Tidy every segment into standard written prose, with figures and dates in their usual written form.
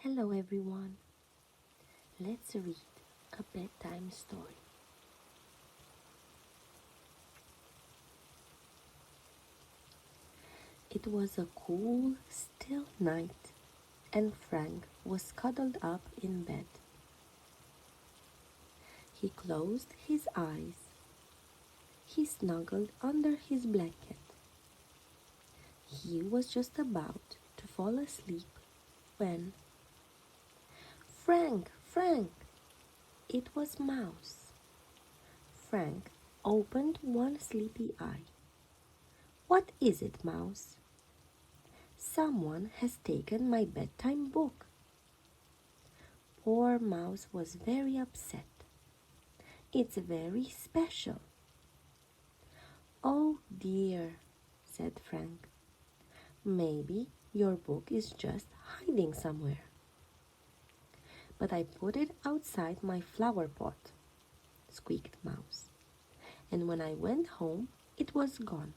Hello everyone, let's read a bedtime story. It was a cool, still night, and Frank was cuddled up in bed. He closed his eyes. He snuggled under his blanket. He was just about to fall asleep when Frank, Frank! It was Mouse. Frank opened one sleepy eye. What is it, Mouse? Someone has taken my bedtime book. Poor Mouse was very upset. It's very special. Oh dear, said Frank. Maybe your book is just hiding somewhere. But I put it outside my flower pot, squeaked Mouse. And when I went home, it was gone.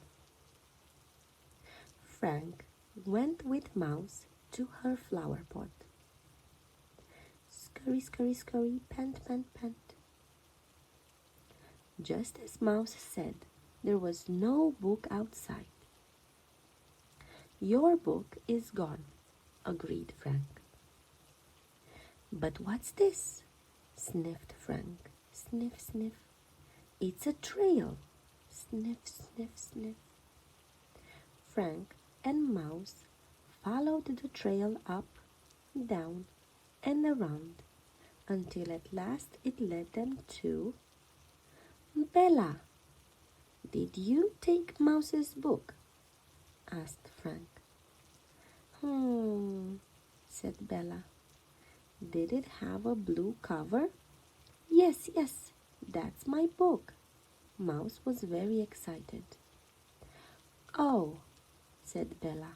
Frank went with Mouse to her flower pot. Scurry, scurry, scurry, pant, pant, pant. Just as Mouse said, there was no book outside. Your book is gone, agreed Frank. But what's this? Sniffed Frank. Sniff, sniff. It's a trail. Sniff, sniff, sniff. Frank and Mouse followed the trail up, down, and around until at last it led them to Bella. Did you take Mouse's book? Asked Frank. Said Bella. Did it have a blue cover? Yes, yes, that's my book. Mouse was very excited. Oh, said Bella.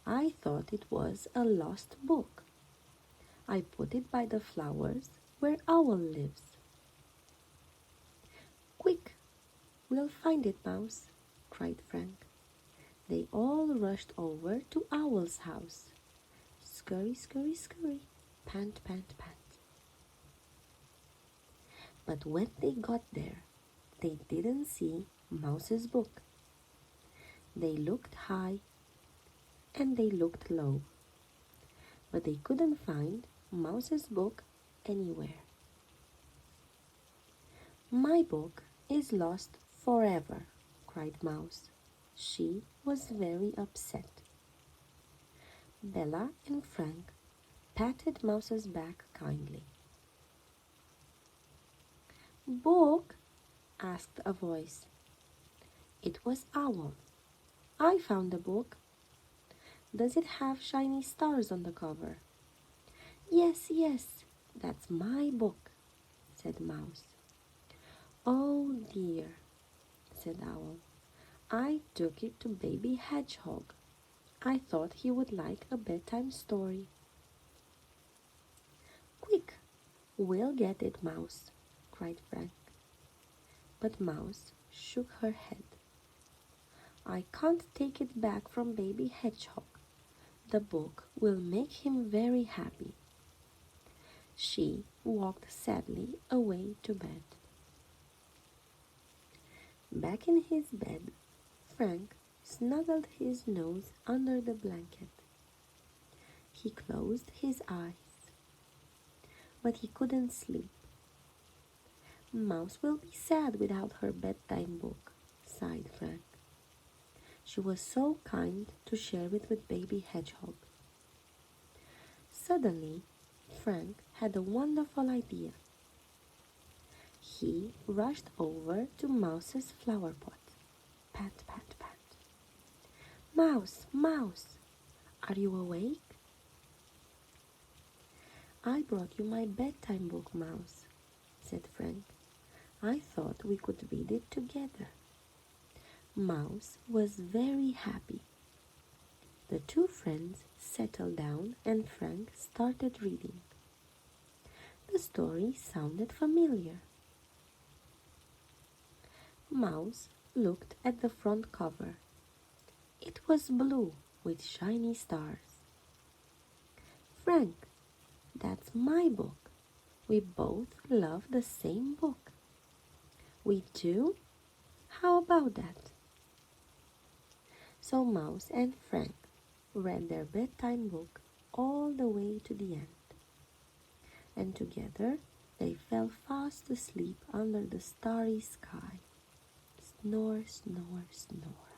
I thought it was a lost book. I put it by the flowers where Owl lives. Quick, we'll find it, Mouse, cried Frank. They all rushed over to Owl's house. Scurry, scurry, scurry, pant, pant, pant. But when they got there, they didn't see Mouse's book. They looked high and they looked low, but they couldn't find Mouse's book anywhere. My book is lost forever, cried Mouse. She was very upset. Bella and Frank patted Mouse's back kindly. Book? Asked a voice. It was Owl. I found the book. Does it have shiny stars on the cover? Yes, yes, that's my book, said Mouse. Oh dear, said Owl. I took it to Baby Hedgehog. I thought he would like a bedtime story. Quick, we'll get it, Mouse, cried Frank. But Mouse shook her head. I can't take it back from Baby Hedgehog. The book will make him very happy. She walked sadly away to bed. Back in his bed, Frank snuggled his nose under the blanket. He closed his eyes, but he couldn't sleep. Mouse will be sad without her bedtime book, sighed Frank. She was so kind to share it with Baby Hedgehog. Suddenly, Frank had a wonderful idea. He rushed over to Mouse's flower pot. Pat, pat, pat. Mouse, Mouse, are you awake? I brought you my bedtime book, Mouse, said Frank. I thought we could read it together. Mouse was very happy. The two friends settled down and Frank started reading. The story sounded familiar. Mouse looked at the front cover. It was blue with shiny stars. Frank, That's my book. We both love the same book. We do? How about that? So Mouse and Frank read their bedtime book all the way to the end, and together they fell fast asleep under the starry sky. Snore, snore, snore.